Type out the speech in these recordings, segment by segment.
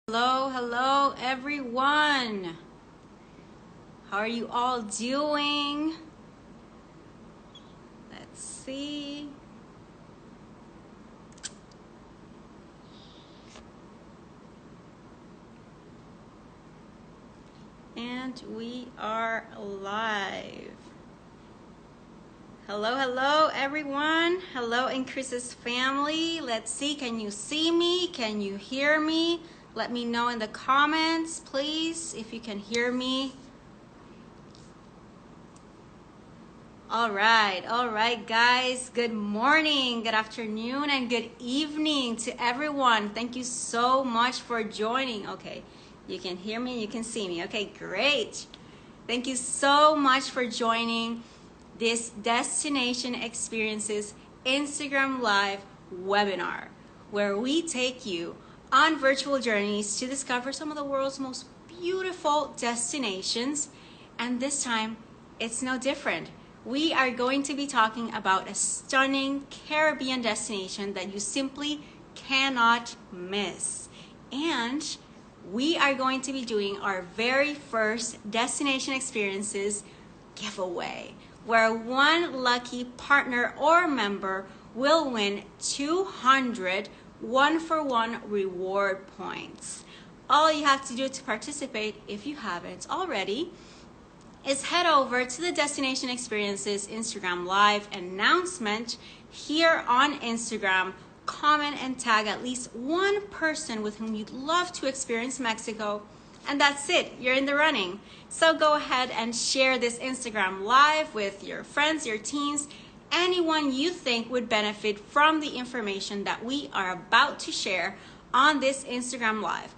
Hello, hello everyone. How are you all doing? Let's see. And we are live. Hello, hello everyone. Hello inCruises family. Let's see, can you see me? Can you hear me? Let me know in the comments, please, if you can hear me. All right, guys. Good morning, good afternoon, and good evening to everyone. Thank you so much for joining. Okay, you can hear me, you can see me. Okay, great. Thank you so much for joining this Destination Experiences Instagram Live webinar, where we take you on virtual journeys to discover some of the world's most beautiful destinations. And this time, it's no different. We are going to be talking about a stunning Caribbean destination that you simply cannot miss. And we are going to be doing our very first Destination Experiences giveaway, where one lucky partner or member will win 200 one-for-one reward points. All you have to do to participate, if you haven't already, is head over to the Destination Experiences Instagram Live announcement here on Instagram, comment and tag at least one person with whom you'd love to experience Mexico, and that's it, you're in the running. So go ahead and share this Instagram Live with your friends, your teens, anyone you think would benefit from the information that we are about to share on this Instagram Live,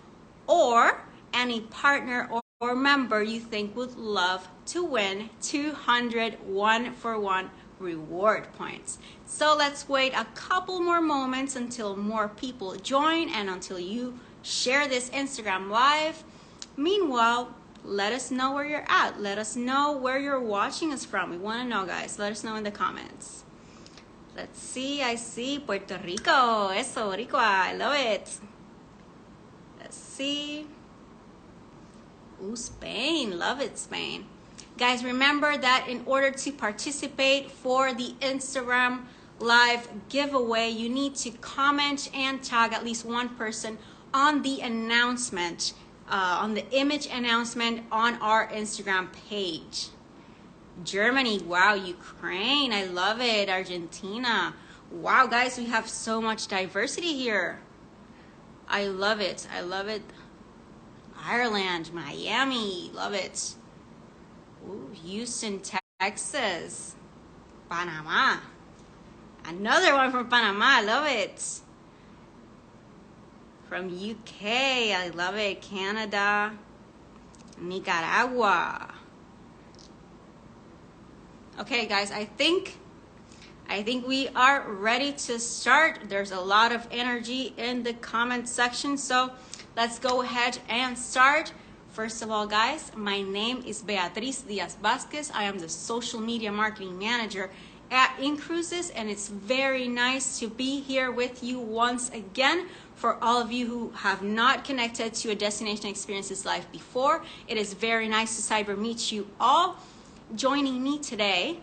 or any partner or member you think would love to win 200 one-for-one reward points. So let's wait a couple more moments until more people join and until you share this Instagram Live. Meanwhile, let us know where you're at. Let us know where you're watching us from. We want to know, guys. Let us know in the comments. Let's see. I see Puerto Rico. Eso, Rico. I love it. Let's see. Ooh, Spain. Love it, Spain. Guys, remember that in order to participate for the Instagram Live giveaway, you need to comment and tag at least one person on the announcement, on the image announcement on our Instagram page. Germany, wow. Ukraine, I love it. Argentina, wow, guys, we have so much diversity here. I love it. I love it. Ireland, Miami, love it. Ooh, Houston, Texas, Panama. Another one from Panama, I love it. From UK, I love it. Canada, Nicaragua. Okay, guys, I think we are ready to start. There's a lot of energy in the comment section, so let's go ahead and start. First of all, guys, my name is Beatriz Diaz Vasquez. I am the social media marketing manager at inCruises, and it's very nice to be here with you once again. For all of you who have not connected to a Destination Experiences Live before, it is very nice to cyber meet you all. Joining me today,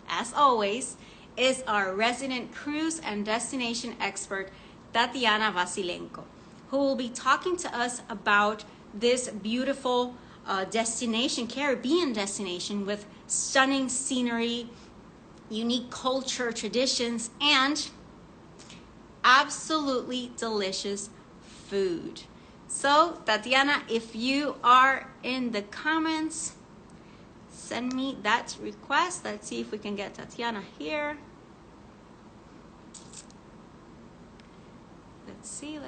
as always, is our resident cruise and destination expert, Tatiana Vasilenko, who will be talking to us about this beautiful destination, Caribbean destination with stunning scenery, unique culture, traditions, and absolutely delicious food. So, Tatiana, if you are in the comments, send me that request. Let's see if we can get Tatiana here. Let's see.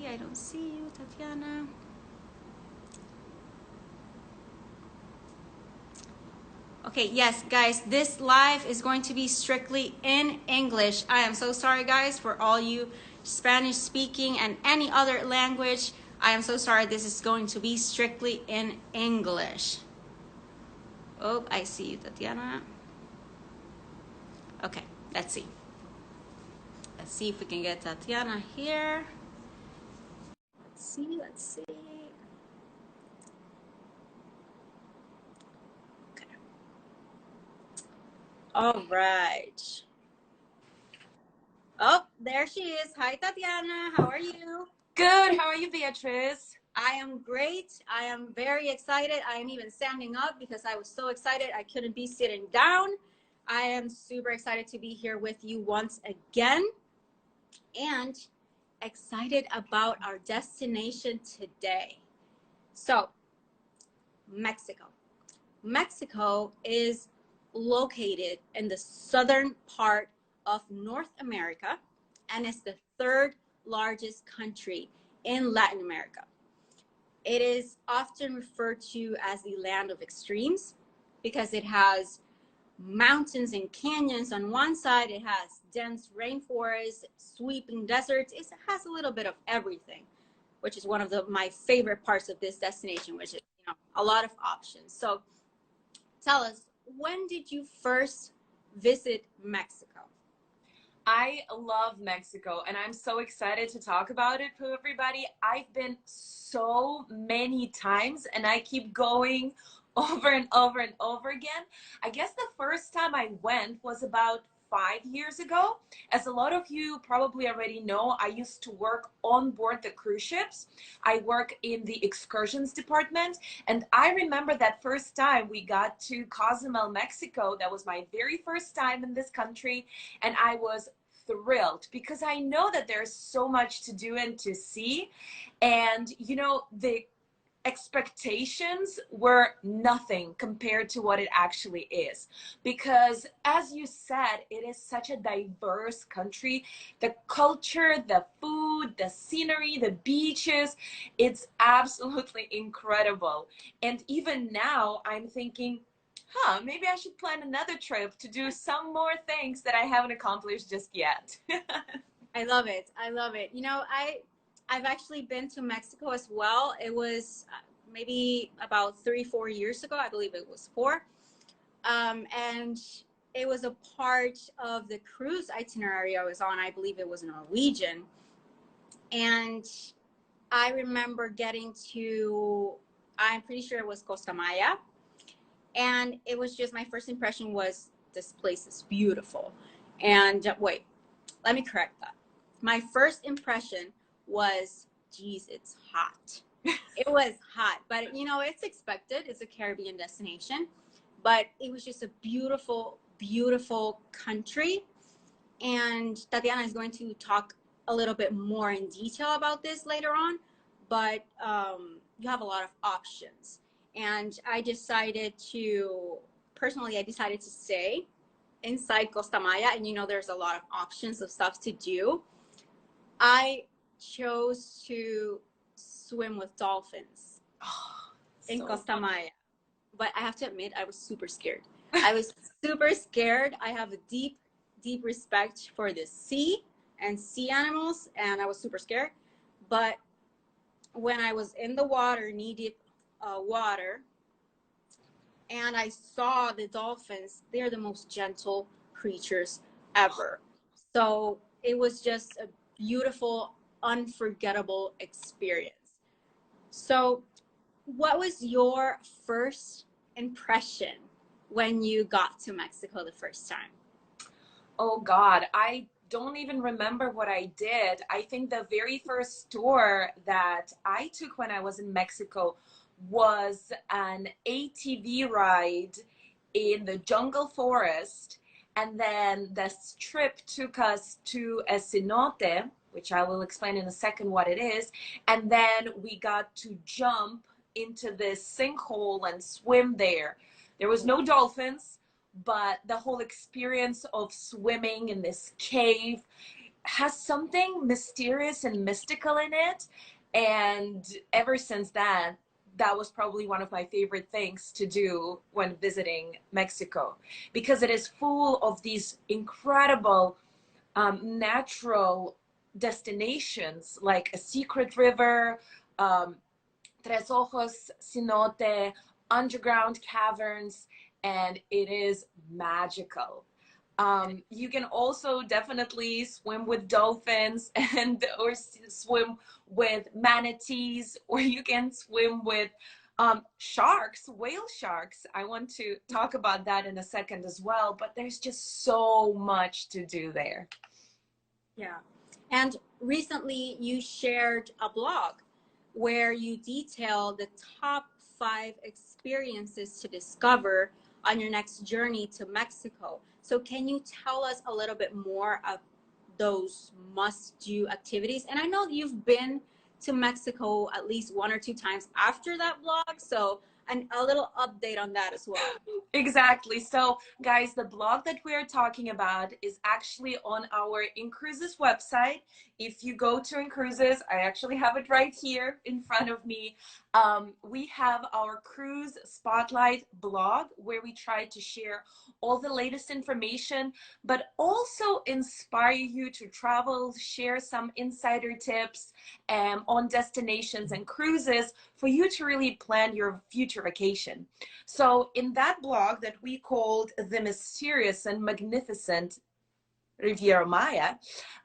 I don't see you, Tatiana. Okay, yes, guys, this live is going to be strictly in English. I am so sorry, guys, for all you Spanish speaking and any other language. I am so sorry. This is going to be strictly in English. Oh, I see you, Tatiana. Okay, let's see. Let's see if we can get Tatiana here. Let's see. Okay. All right. Oh, there she is. Hi, Tatiana. How are you? Good. How are you, Beatrice? I am great. I am very excited. I am even standing up because I was so excited I couldn't be sitting down. I am super excited to be here with you once again and excited about our destination today. So, Mexico. Mexico is located in the southern part of North America and is the third largest country in Latin America. It is often referred to as the land of extremes because it has mountains and canyons on one side, it has dense rainforests, sweeping deserts, it has a little bit of everything, which is one of my favorite parts of this destination, which is a lot of options. So tell us, when did you first visit Mexico? I love Mexico and I'm so excited to talk about it for everybody. I've been so many times and I keep going over and over and over again. I guess the first time I went was about 5 years ago. As a lot of you probably already know, I used to work on board the cruise ships. I work in the excursions department. And I remember that first time we got to Cozumel, Mexico. That was my very first time in this country. And I was thrilled because I know that there's so much to do and to see. And, you know, the expectations were nothing compared to what it actually is, because as you said, it is such a diverse country. The culture, the food, the scenery, the beaches, it's absolutely incredible. And even now I'm thinking, maybe I should plan another trip to do some more things that I haven't accomplished just yet. I love it. I love it. I've actually been to Mexico as well. It was maybe about 3-4 years ago. I believe it was 4. And it was a part of the cruise itinerary I was on. I believe it was Norwegian. And I remember getting to, I'm pretty sure it was Costa Maya. And it was just, my first impression was, this place is beautiful. And wait, let me correct that. My first impression was, geez, it's hot. It was hot, but it's expected. It's a Caribbean destination, but it was just a beautiful, beautiful country. And Tatiana is going to talk a little bit more in detail about this later on, but you have a lot of options. And I decided to stay inside Costa Maya, and there's a lot of options of stuff to do. I chose to swim with dolphins in Costa Maya, but I have to admit, I was super scared. I was super scared. I have a deep, deep respect for the sea and sea animals, and I was super scared. But when I was in the water, knee-deep water, and I saw the dolphins, they're the most gentle creatures ever. So it was just a beautiful, unforgettable experience. So what was your first impression when you got to Mexico the first time? Oh God, I don't even remember what I did. I think the very first tour that I took when I was in Mexico was an ATV ride in the jungle forest. And then this trip took us to a cenote, which I will explain in a second what it is. And then we got to jump into this sinkhole and swim there. There was no dolphins, but the whole experience of swimming in this cave has something mysterious and mystical in it. And ever since then, that was probably one of my favorite things to do when visiting Mexico, because it is full of these incredible natural destinations, like a secret river, Tres Ojos Cenote, underground caverns, and it is magical. You can also definitely swim with dolphins and or swim with manatees, or you can swim with sharks, whale sharks. I want to talk about that in a second as well, but there's just so much to do there. Yeah. And recently you shared a blog where you detail the top 5 experiences to discover on your next journey to Mexico. So can you tell us a little bit more of those must-do activities? And I know you've been to Mexico at least 1 or 2 times after that blog, so a little update on that as well. Exactly. So, guys, the blog that we're talking about is actually on our inCruises website. If you go to inCruises, I actually have it right here in front of me. We have our cruise spotlight blog where we try to share all the latest information, but also inspire you to travel, share some insider tips on destinations and cruises for you to really plan your future vacation. So in that blog that we called The Mysterious and Magnificent Riviera Maya,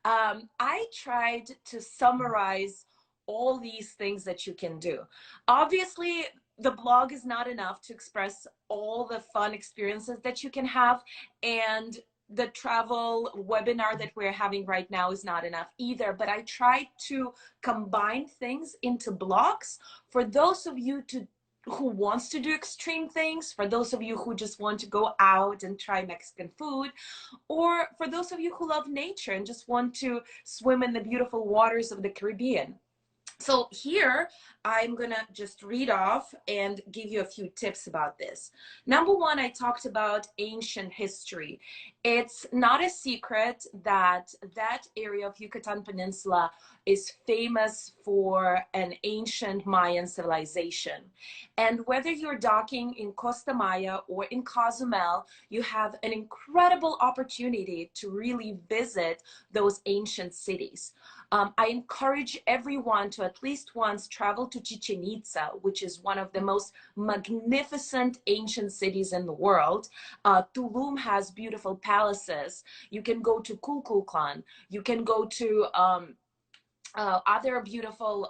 I tried to summarize all these things that you can do. Obviously, the blog is not enough to express all the fun experiences that you can have, and the travel webinar that we're having right now is not enough either, but I tried to combine things into blocks for those of you who wants to do extreme things, for those of you who just want to go out and try Mexican food, or for those of you who love nature and just want to swim in the beautiful waters of the Caribbean. So here, I'm gonna just read off and give you a few tips about this. Number one, I talked about ancient history. It's not a secret that that area of Yucatan Peninsula is famous for an ancient Mayan civilization. And whether you're docking in Costa Maya or in Cozumel, you have an incredible opportunity to really visit those ancient cities. I encourage everyone to at least once travel to Chichen Itza, which is one of the most magnificent ancient cities in the world. Tulum has beautiful palaces. You can go to Kukulkan. You can go to other beautiful,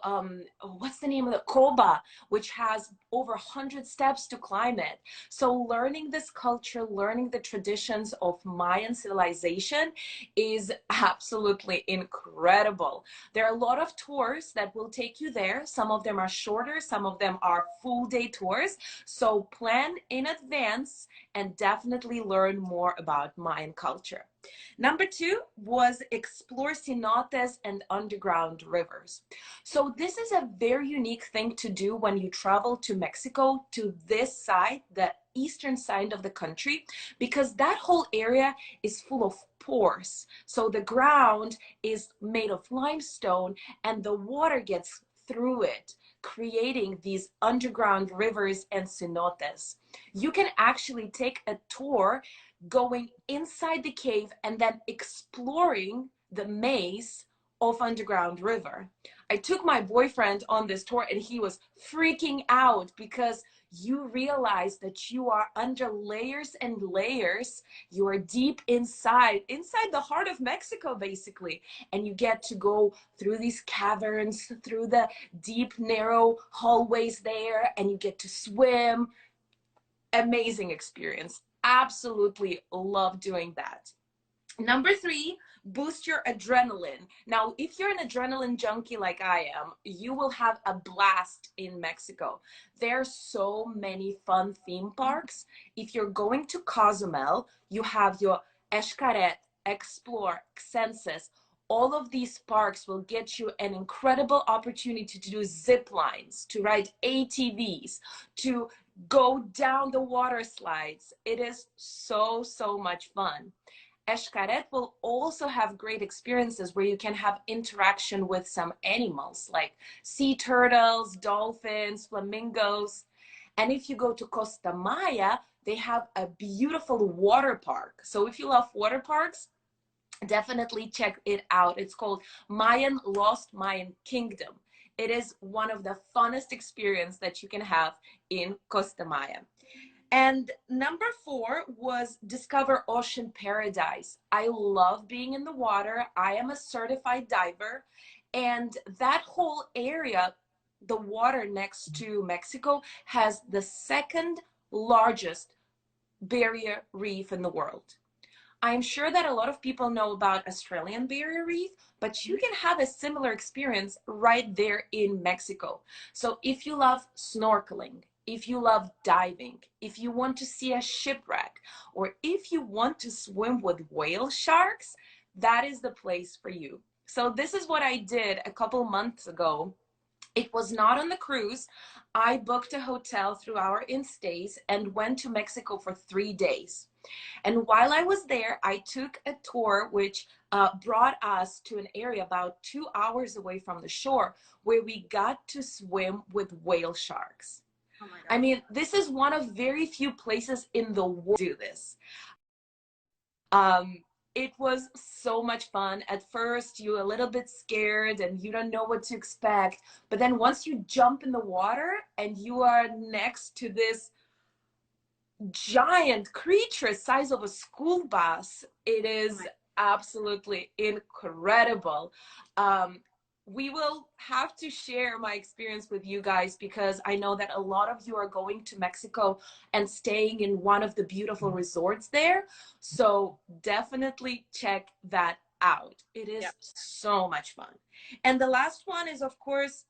what's the name of the Koba, which has over 100 steps to climb it. So learning this culture, learning the traditions of Mayan civilization is absolutely incredible. There are a lot of tours that will take you there. Some of them are shorter, some of them are full day tours. So plan in advance and definitely learn more about Mayan culture. Number two was explore cenotes and underground rivers. So this is a very unique thing to do when you travel to Mexico, to this side, the eastern side of the country, because that whole area is full of pores. So the ground is made of limestone and the water gets through it, creating these underground rivers and cenotes. You can actually take a tour going inside the cave and then exploring the maze of underground river. I took my boyfriend on this tour and he was freaking out because you realize that you are under layers and layers. You are deep inside the heart of Mexico, basically. And you get to go through these caverns, through the deep, narrow hallways there, and you get to swim. Amazing experience. Absolutely love doing that. Number three, boost your adrenaline. Now, if you're an adrenaline junkie like I am, you will have a blast in Mexico. There are so many fun theme parks. If you're going to Cozumel, you have your Xcaret, Explore, Xenses. All of these parks will get you an incredible opportunity to do zip lines, to ride ATVs, to go down the water slides. It is so, so much fun. Xcaret will also have great experiences where you can have interaction with some animals like sea turtles, dolphins, flamingos. And if you go to Costa Maya, they have a beautiful water park. So if you love water parks, definitely check it out. It's called Mayan Lost Mayan Kingdom. It is one of the funnest experiences that you can have in Costa Maya. And number 4 was discover ocean paradise. I love being in the water. I am a certified diver. And that whole area, the water next to Mexico, has the second largest barrier reef in the world. I'm sure that a lot of people know about Australian barrier reef, but you can have a similar experience right there in Mexico. So if you love snorkeling, if you love diving, if you want to see a shipwreck, or if you want to swim with whale sharks, that is the place for you. So this is what I did a couple months ago. It was not on the cruise. I booked a hotel through our in-stays and went to Mexico for 3 days. And while I was there, I took a tour which brought us to an area about 2 hours away from the shore where we got to swim with whale sharks. Oh my I God. mean, this is one of very few places in the world to do this. It was so much fun. At first, you're a little bit scared and you don't know what to expect. But then once you jump in the water and you are next to this giant creature size of a school bus, it is absolutely incredible. We will have to share my experience with you guys because I know that a lot of you are going to Mexico and staying in one of the beautiful resorts there. So definitely check that out. It is so much fun. And the last one is, of course,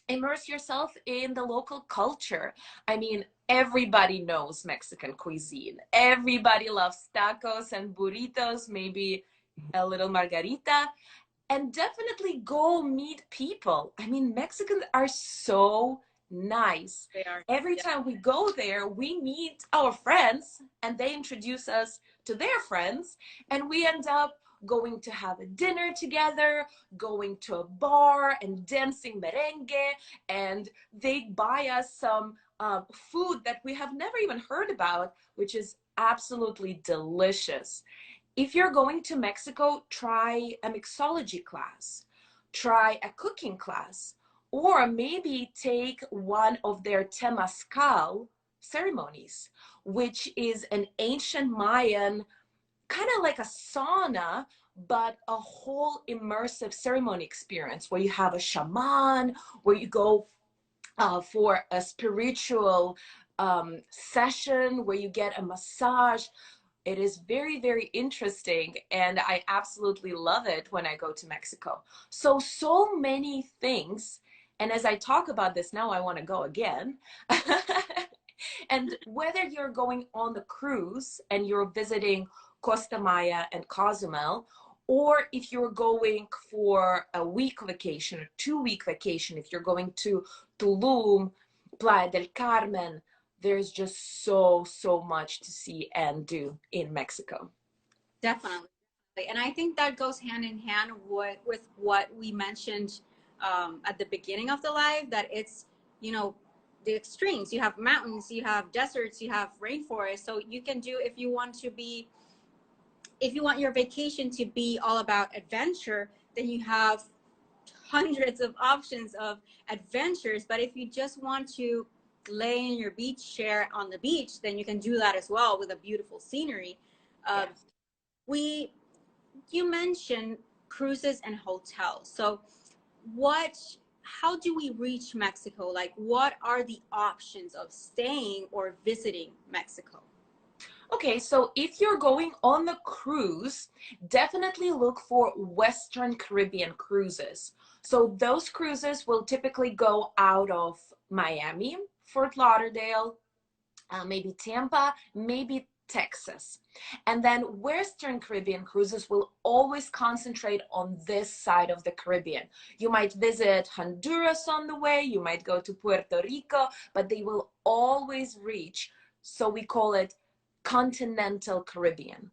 immerse yourself in the local culture. I mean, everybody knows Mexican cuisine. Everybody loves tacos and burritos, maybe a little margarita, and definitely go meet people. I mean, Mexicans are so nice. They are. Every time we go there, we meet our friends and they introduce us to their friends, and we end up going to have a dinner together, going to a bar and dancing merengue, and they buy us some food that we have never even heard about, which is absolutely delicious. If you're going to Mexico, try a mixology class, try a cooking class, or maybe take one of their temazcal ceremonies, which is an ancient Mayan, kind of like a sauna, but a whole immersive ceremony experience where you have a shaman, where you go for a spiritual session, where you get a massage. It is very, very interesting, and I absolutely love it when I go to Mexico. So many things. And as I talk about this now, I want to go again. And whether you're going on the cruise and you're visiting Costa Maya and Cozumel, or if you're going for a week vacation or 2-week vacation, if you're going to Tulum, Playa del Carmen, there's just so much to see and do in Mexico. Definitely. And I think that goes hand in hand with what we mentioned at the beginning of the live, that it's, you know, the extremes. You have mountains, you have deserts, you have rainforests. So you can do, if you want to be, if you want your vacation to be all about adventure, then you have hundreds of options of adventures. But if you just want to lay in your beach chair on the beach, then you can do that as well with a beautiful scenery. Yes. We You mentioned cruises and hotels. So what how do we reach Mexico? Like, what are the options of staying or visiting Mexico? Okay, so if you're going on the cruise, definitely look for Western Caribbean cruises. So those cruises will typically go out of Miami, Fort Lauderdale, maybe Tampa, maybe Texas. And then Western Caribbean cruises will always concentrate on this side of the Caribbean. You might visit Honduras on the way, you might go to Puerto Rico, but they will always reach, so we call it continental Caribbean.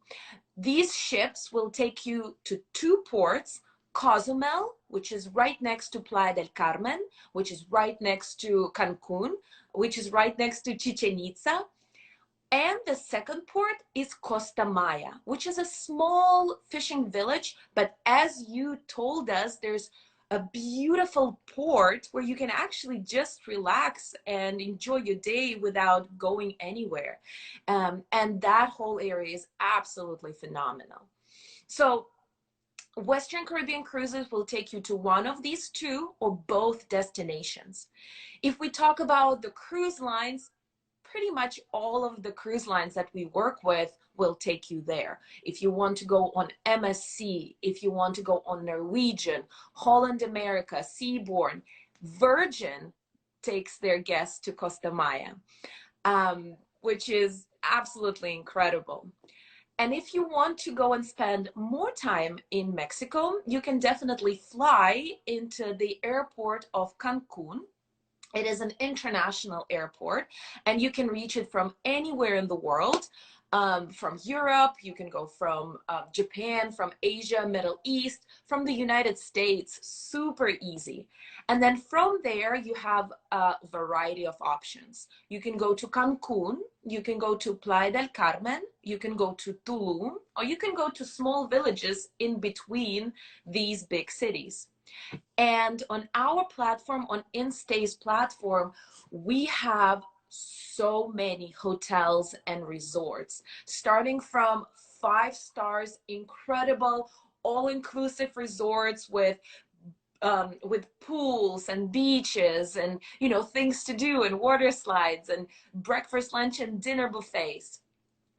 These ships will take you to 2 ports, Cozumel, which is right next to Playa del Carmen, which is right next to Cancun, which is right next to Chichen Itza. And the second port is Costa Maya, which is a small fishing village. But as you told us, there's a beautiful port where you can actually just relax and enjoy your day without going anywhere. And that whole area is absolutely phenomenal. So Western Caribbean cruises will take you to one of these two or both destinations. If we talk about the cruise lines, pretty much all of the cruise lines that we work with will take you there. If you want to go on MSC, if you want to go on Norwegian, Holland America, Seabourn, Virgin takes their guests to Costa Maya, which is absolutely incredible. And if you want to go and spend more time in Mexico, you can definitely fly into the airport of Cancun. It is an international airport, and you can reach it from anywhere in the world. From Europe, you can go from Japan, from Asia, Middle East, from the United States, super easy. And then from there, you have a variety of options. You can go to Cancun, you can go to Playa del Carmen, you can go to Tulum, or you can go to small villages in between these big cities. And on our platform, on inStay's platform, we have so many hotels and resorts, starting from 5 stars, incredible all-inclusive resorts with pools and beaches and things to do and water slides and breakfast, lunch, and dinner buffets.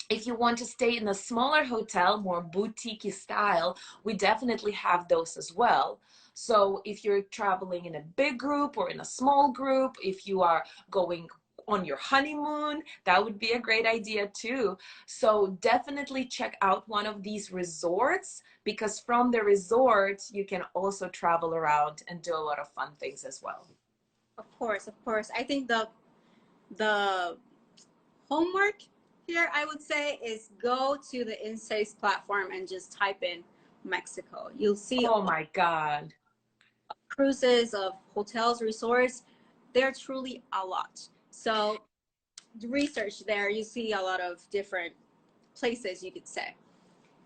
If you want to stay in a smaller hotel, more boutique style, we definitely have those as well. So if you're traveling in a big group or in a small group, if you are going on your honeymoon, that would be a great idea too. So definitely check out one of these resorts, because from the resorts, you can also travel around and do a lot of fun things as well. Of course, of course. I think the homework here, I would say, is go to the inStay's platform and just type in Mexico. You'll see Oh my God. cruises, of hotels, resorts. They're truly a lot. So research there, you see a lot of different places, you could say.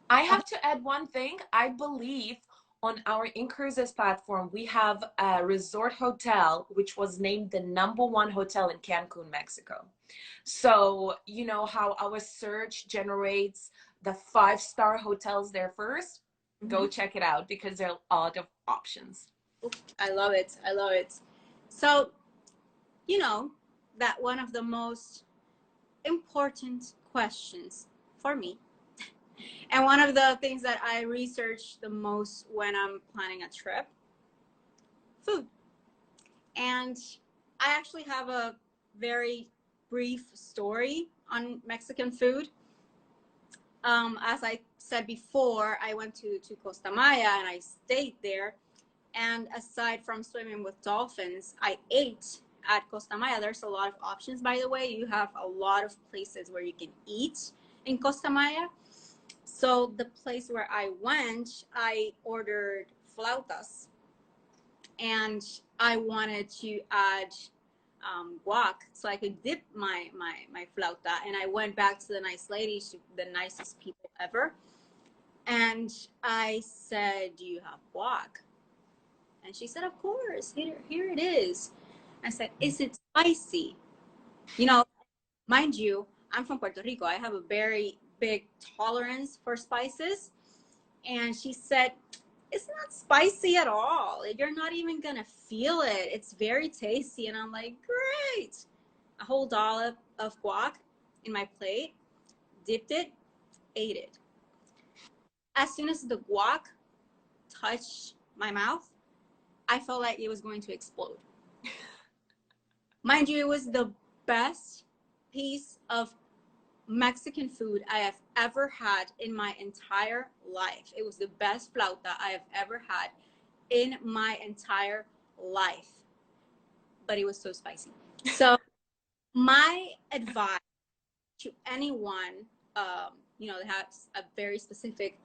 I have to add one thing. I believe on our inCruises platform, we have a resort hotel, which was named the #1 hotel in Cancun, Mexico. So, you know how our search generates the 5-star hotels there first? Go check it out, because there are a lot of options. I love it. I love it. So, you know, that one of the most important questions for me, and one of the things that I research the most when I'm planning a trip, food. And I actually have a very brief story on Mexican food. As I said before, I went to Costa Maya and I stayed there. And aside from swimming with dolphins, I ate at Costa Maya. There's a lot of options, by the way. You have a lot of places where you can eat in Costa Maya. So the place where I went, I ordered flautas, and I wanted to add guac so I could dip my flauta. And I went back to the nice lady, the nicest people ever, and I said, "Do you have guac?" And she said, "Of course, here it is." I said, "Is it spicy?" You know, mind you, I'm from Puerto Rico. I have a very big tolerance for spices. And she said, "It's not spicy at all. You're not even going to feel it. It's very tasty." And I'm like, "Great." A whole dollop of guac in my plate, dipped it, ate it. As soon as the guac touched my mouth, I felt like it was going to explode. Mind you, it was the best piece of Mexican food I have ever had in my entire life. It was the best flauta I have ever had in my entire life. But it was so spicy. So my advice to anyone, that has a very specific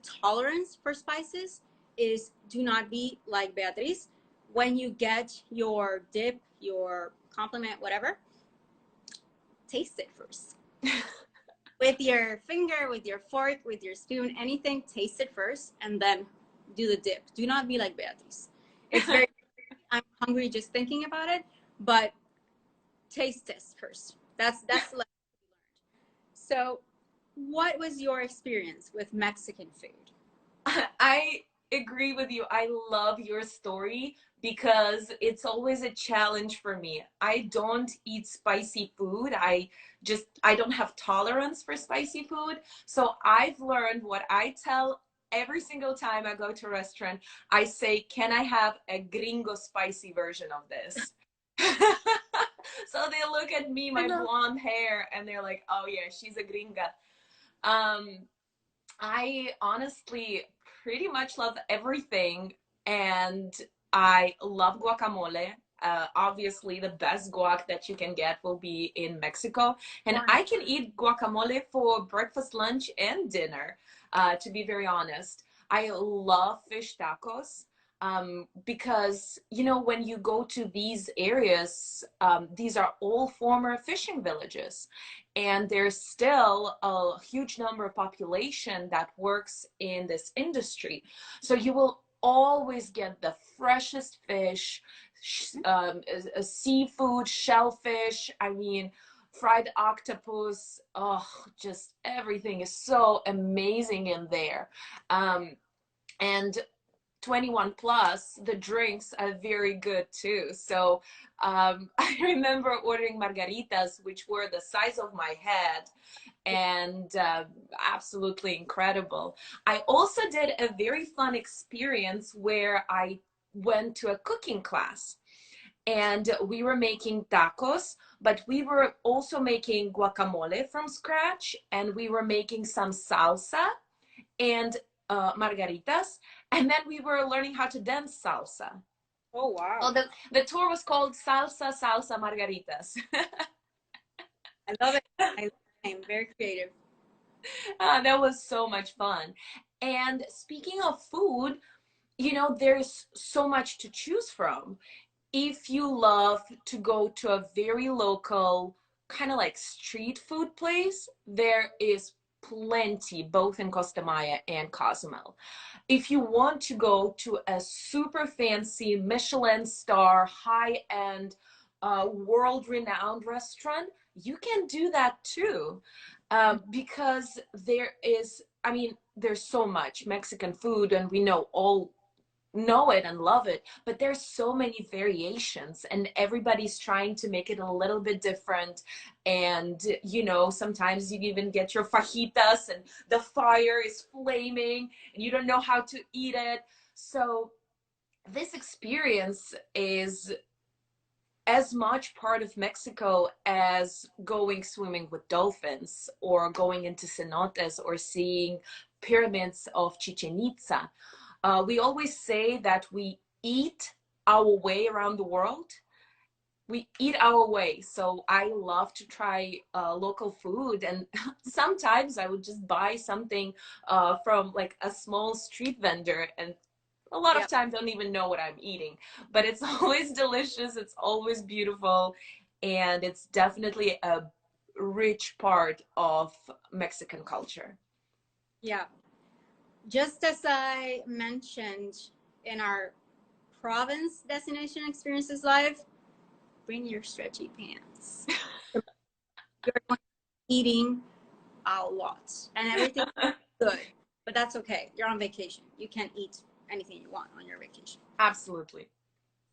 tolerance for spices, is do not be like Beatriz. When you get your dip, your compliment, whatever, taste it first. With your finger, with your fork, with your spoon, anything, taste it first, and then do the dip. Do not be like Beatriz. It's very, I'm hungry just thinking about it, but taste test first. That's the lesson we learned. So, what was your experience with Mexican food? I agree with you. I love your story because it's always a challenge for me. I don't eat spicy food. I don't have tolerance for spicy food. So I've learned what I tell every single time I go to a restaurant. I say, "Can I have a gringo spicy version of this?" So they look at me, I my know. blonde hair, and they're like, "Oh yeah, she's a gringa." Um, I honestly pretty much love everything, and I love guacamole. Obviously, the best guac that you can get will be in Mexico, and I can eat guacamole for breakfast, lunch, and dinner. To be very honest, I love fish tacos. Because you know, when you go to these areas, these are all former fishing villages, and there's still a huge number of population that works in this industry, so you will always get the freshest fish, seafood, shellfish, I mean, fried octopus. Oh, just everything is so amazing in there. And 21 plus, the drinks are very good too. So I remember ordering margaritas, which were the size of my head, and absolutely incredible. I also did a very fun experience where I went to a cooking class, and we were making tacos, but we were also making guacamole from scratch, and we were making some salsa and margaritas, and then we were learning how to dance salsa. Oh wow. Well, the tour was called Salsa Margaritas. I love it. I'm very creative. That was so much fun. And speaking of food, you know, there's so much to choose from. If you love to go to a very local, kind of like street food place, there is plenty both in Costa Maya and Cozumel. If you want to go to a super fancy Michelin star, high end, world renowned restaurant, you can do that too. Because there is, I mean, there's so much Mexican food, and we all know it and love it, but there's so many variations, and everybody's trying to make it a little bit different. And you know, sometimes you even get your fajitas and the fire is flaming and you don't know how to eat it. So this experience is as much part of Mexico as going swimming with dolphins or going into cenotes or seeing pyramids of Chichen Itza. We always say that we eat our way around the world. We eat our way. So I love to try local food, and sometimes I would just buy something from like a small street vendor, and a lot of Yeah. times don't even know what I'm eating, but it's always delicious. It's always beautiful, and it's definitely a rich part of Mexican culture. Yeah. Just as I mentioned in our province destination experiences live, bring your stretchy pants. You're going to be eating a lot and everything good, but that's okay. You're on vacation. You can eat anything you want on your vacation. Absolutely.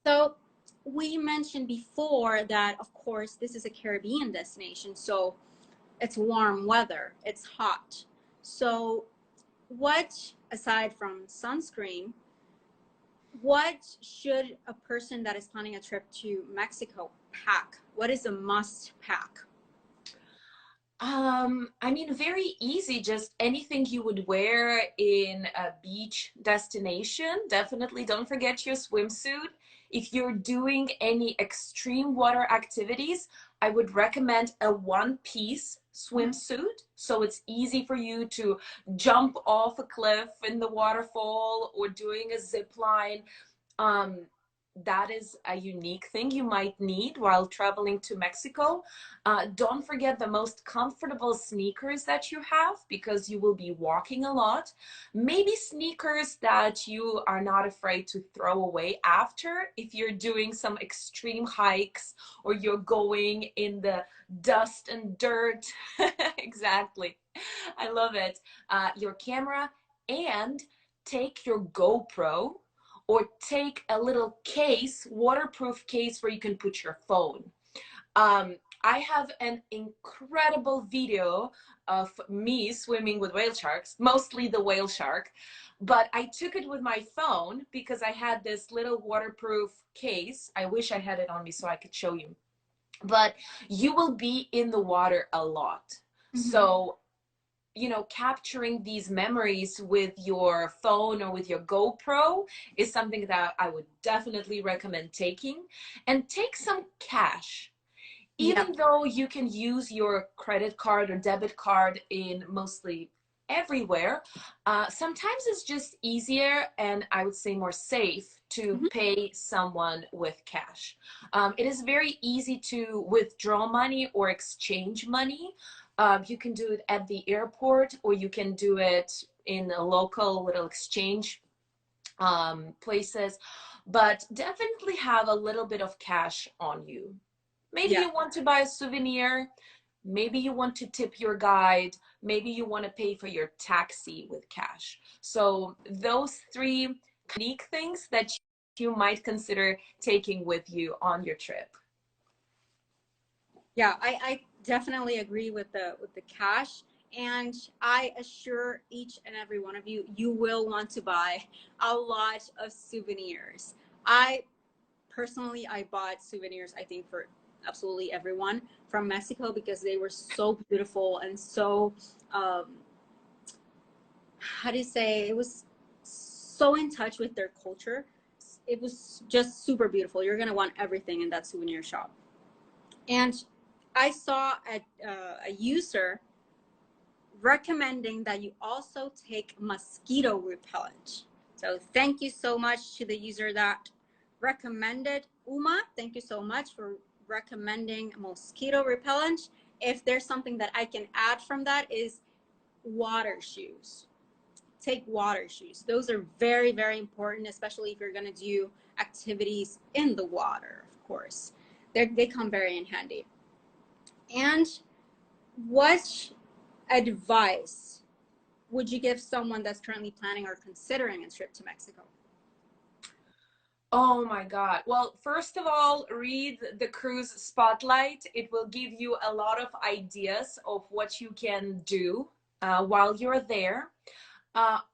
So we mentioned before that, of course, this is a Caribbean destination, so it's warm weather, it's hot. So what, aside from sunscreen, what should a person that is planning a trip to Mexico pack? What is a must pack? I mean, very easy, just anything you would wear in a beach destination. Definitely don't forget your swimsuit. If you're doing any extreme water activities, I would recommend a one-piece swimsuit. So it's easy for you to jump off a cliff in the waterfall or doing a zip line. Um, that is a unique thing you might need while traveling to Mexico. Don't forget the most comfortable sneakers that you have, because you will be walking a lot. Maybe sneakers that you are not afraid to throw away after if you're doing some extreme hikes or you're going in the dust and dirt. Exactly. I love it. Your camera, and take your GoPro, or take a little case, waterproof case where you can put your phone. I have an incredible video of me swimming with whale sharks, mostly the whale shark, but I took it with my phone because I had this little waterproof case. I wish I had it on me so I could show you. But you will be in the water a lot. So capturing these memories with your phone or with your GoPro is something that I would definitely recommend taking. And take some cash. Even though you can use your credit card or debit card in mostly everywhere, sometimes it's just easier, and I would say more safe, to pay someone with cash. It is very easy to withdraw money or exchange money. You can do it at the airport, or you can do it in a local little exchange places, but definitely have a little bit of cash on you. Maybe you want to buy a souvenir. Maybe you want to tip your guide. Maybe you want to pay for your taxi with cash. So those three unique things that you might consider taking with you on your trip. Yeah, I definitely agree with the cash, and I assure each and every one of you, you will want to buy a lot of souvenirs. I personally, I bought souvenirs, I think, for absolutely everyone from Mexico, because they were so beautiful and so how do you say, it was so in touch with their culture. It was just super beautiful. You're gonna want everything in that souvenir shop. And I saw a user recommending that you also take mosquito repellent. So thank you so much to the user that recommended. Uma, thank you so much for recommending mosquito repellent. If there's something that I can add from that, is water shoes. Take water shoes. Those are very, very important, especially if you're going to do activities in the water, of course. They come very in handy. And what advice would you give someone that's currently planning or considering a trip to Mexico? Oh my God. Well, first of all, read the cruise spotlight. It will give you a lot of ideas of what you can do while you're there.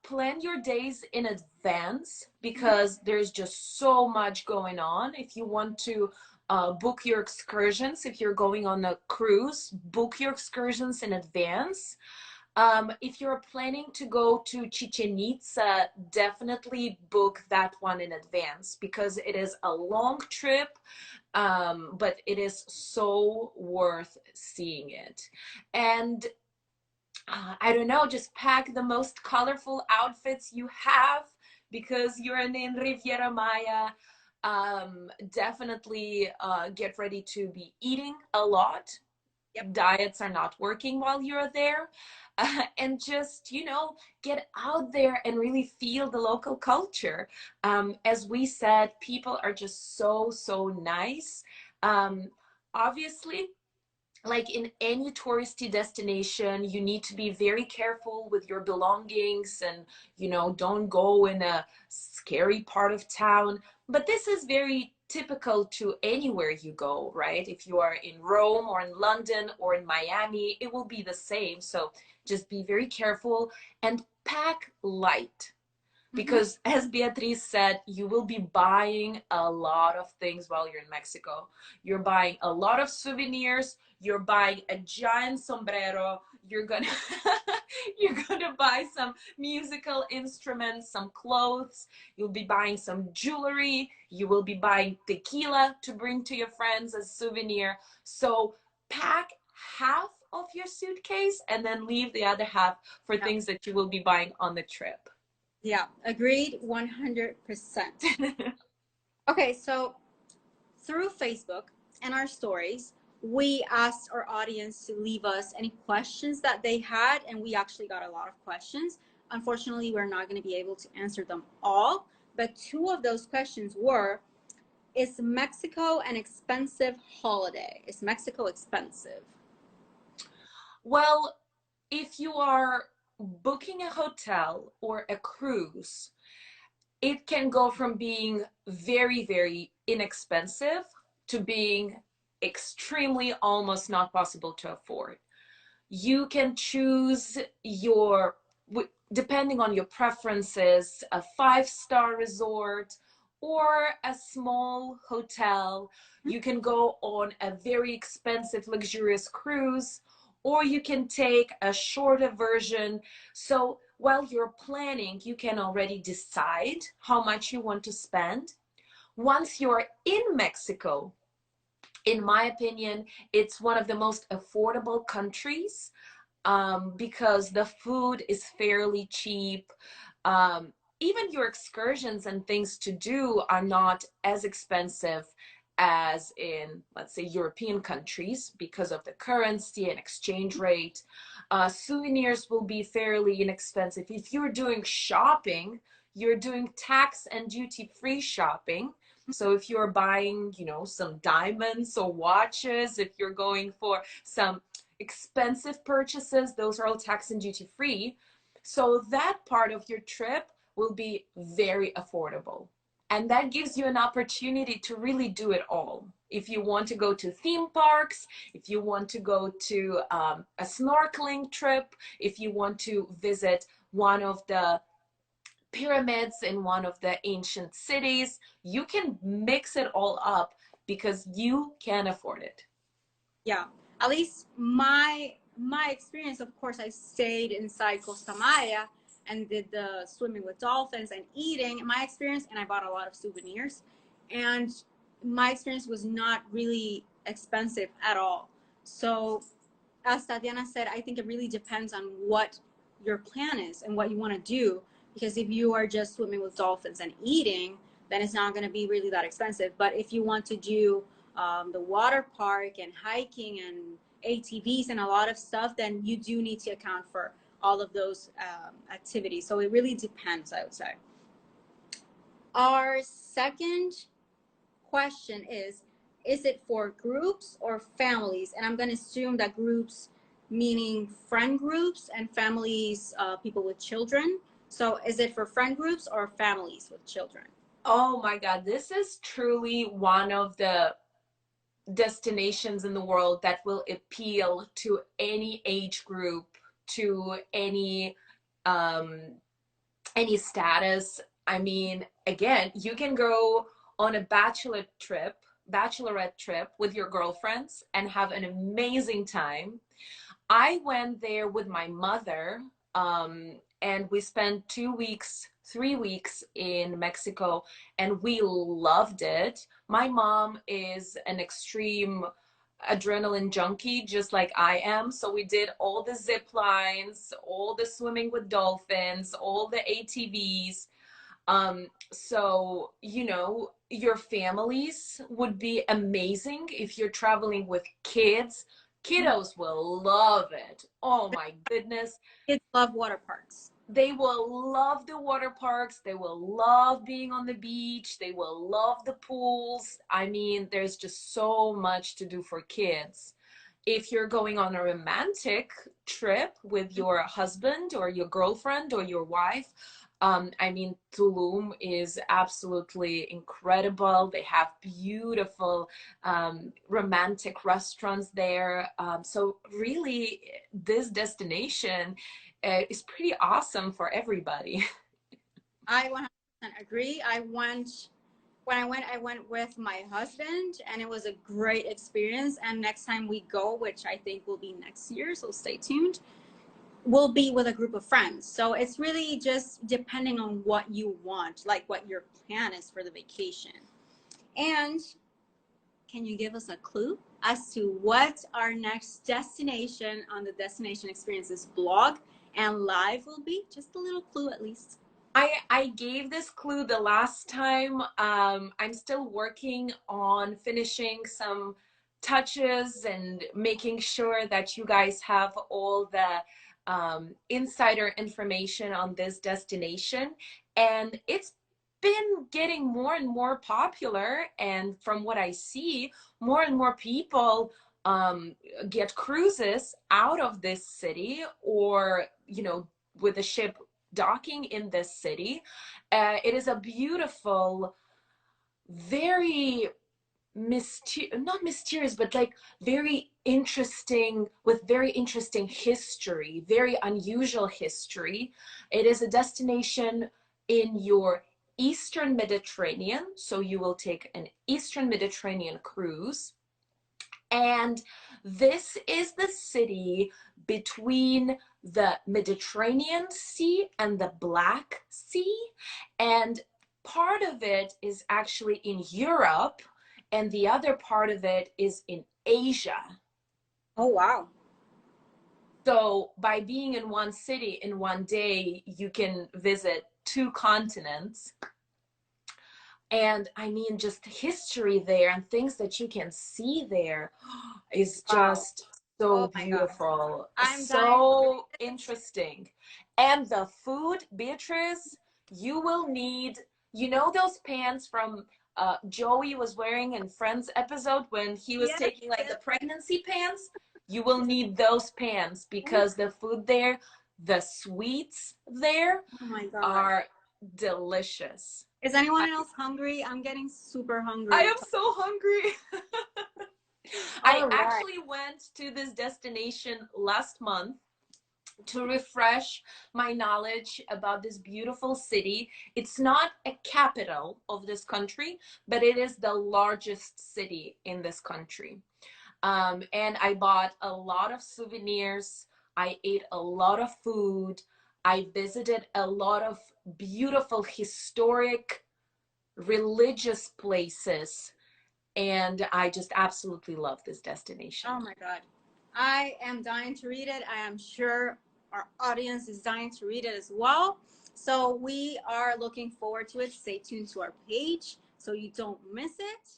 Plan your days in advance, because there's just so much going on. If you want to book your excursions, if you're going on a cruise, book your excursions in advance. If you're planning to go to Chichen Itza, definitely book that one in advance, because it is a long trip, but it is so worth seeing it. And I don't know, just pack the most colorful outfits you have, because you're in Riviera Maya. Definitely get ready to be eating a lot. Diets are not working while you're there. And just, get out there and really feel the local culture. As we said, people are just so, so nice. Obviously, like in any touristy destination, you need to be very careful with your belongings, and don't go in a scary part of town. But this is very typical to anywhere you go, right? If you are in Rome or in London or in Miami, it will be the same. So just be very careful and pack light, because as Beatriz said, you will be buying a lot of things while you're in Mexico. You're buying a lot of souvenirs. You're buying a giant sombrero. You're gonna you're gonna buy some musical instruments, some clothes. You'll be buying some jewelry. You will be buying tequila to bring to your friends as souvenir. So pack half of your suitcase and then leave the other half for things that you will be buying on the trip. Yeah, agreed 100%. Okay, so through Facebook and our stories, we asked our audience to leave us any questions that they had, and we actually got a lot of questions. Unfortunately, we're not going to be able to answer them all, but two of those questions were: is Mexico an expensive holiday? Is Mexico expensive? Well, if you are booking a hotel or a cruise, it can go from being very, very inexpensive to being extremely almost not possible to afford. You can choose your, depending on your preferences, a five-star resort or a small hotel. You can go on a very expensive, luxurious cruise, or you can take a shorter version. So while you're planning, you can already decide how much you want to spend. Once you're in Mexico, in my opinion, it's one of the most affordable countries, because the food is fairly cheap. Um, Even your excursions and things to do are not as expensive as in, let's say, European countries because of the currency and exchange rate. Souvenirs will be fairly inexpensive. If you're doing shopping, you're doing tax and duty-free shopping. So if you're buying, some diamonds or watches, if you're going for some expensive purchases, those are all tax and duty free. So that part of your trip will be very affordable. And that gives you an opportunity to really do it all. If you want to go to theme parks, if you want to go to a snorkeling trip, if you want to visit one of the pyramids in one of the ancient cities, you can mix it all up because you can afford it. Yeah, at least my experience. Of course, I stayed inside Costa Maya and did the swimming with dolphins and eating. My experience, and I bought a lot of souvenirs, and my experience was not really expensive at all. So, as Tatiana said, I think it really depends on what your plan is and what you want to do. Because if you are just swimming with dolphins and eating, then it's not going to be really that expensive. But if you want to do the water park and hiking and ATVs and a lot of stuff, then you do need to account for all of those activities. So it really depends, I would say. Our second question is it for groups or families? And I'm going to assume that groups meaning friend groups and families, people with children. So is it for friend groups or families with children? Oh my God, this is truly one of the destinations in the world that will appeal to any age group, to um, any status. I mean, again, you can go on a bachelorette trip with your girlfriends and have an amazing time. I went there with my mother, and we spent 2 weeks, 3 weeks in Mexico, and we loved it. My mom is an extreme adrenaline junkie, just like I am. So we did all the zip lines, all the swimming with dolphins, all the ATVs. So, your families would be amazing if you're traveling with kids. Kiddos will love it. Oh my goodness. Kids love water parks. They will love the water parks. They will love being on the beach. They will love the pools. I mean, there's just so much to do for kids. If you're going on a romantic trip with your husband or your girlfriend or your wife, I mean, Tulum is absolutely incredible. They have beautiful romantic restaurants there. So really, this destination is pretty awesome for everybody. I 100% agree. I went with my husband, and it was a great experience. And next time we go, which I think will be next year, so stay tuned, we'll be with a group of friends. So it's really just depending on what you want, like what your plan is for the vacation. And can you give us a clue as to what our next destination on the Destination Experiences blog and live will be? Just a little clue, at least. I gave this clue the last time. I'm still working on finishing some touches and making sure that you guys have all the insider information on this destination. And it's been getting more and more popular. And from what I see, more and more people get cruises out of this city, or, you know, with the ship docking in this city. It is a beautiful, very not mysterious, but like very interesting, with very interesting history, very unusual history. It is a destination in your Eastern Mediterranean. So you will take an Eastern Mediterranean cruise. And this is the city between the Mediterranean Sea and the Black Sea. And part of it is actually in Europe, and the other part of it is in Asia. Oh, wow. So by being in one city in one day, you can visit two continents. And I mean, just history there and things that you can see there is Wow. just so Oh my God. beautiful, I'm dying to so read it. interesting. And the food, Beatrice, you will need, you know, those pants from Joey was wearing in Friends episode when he was Yes, taking like yes. the pregnancy pants? You will need those pants Ooh, because the food there, the sweets there oh my God. are delicious. Is anyone else hungry? I'm getting super I hungry. am so hungry. I All right. actually went to this destination last month to refresh my knowledge about this beautiful city. It's not a capital of this country, but it is the largest city in this country. And I bought a lot of souvenirs. I ate a lot of food. I visited a lot of beautiful historic religious places, and I just absolutely love this destination. Oh my God. I am dying to read it. I am sure our audience is dying to read it as well. So we are looking forward to it. Stay tuned to our page so you don't miss it.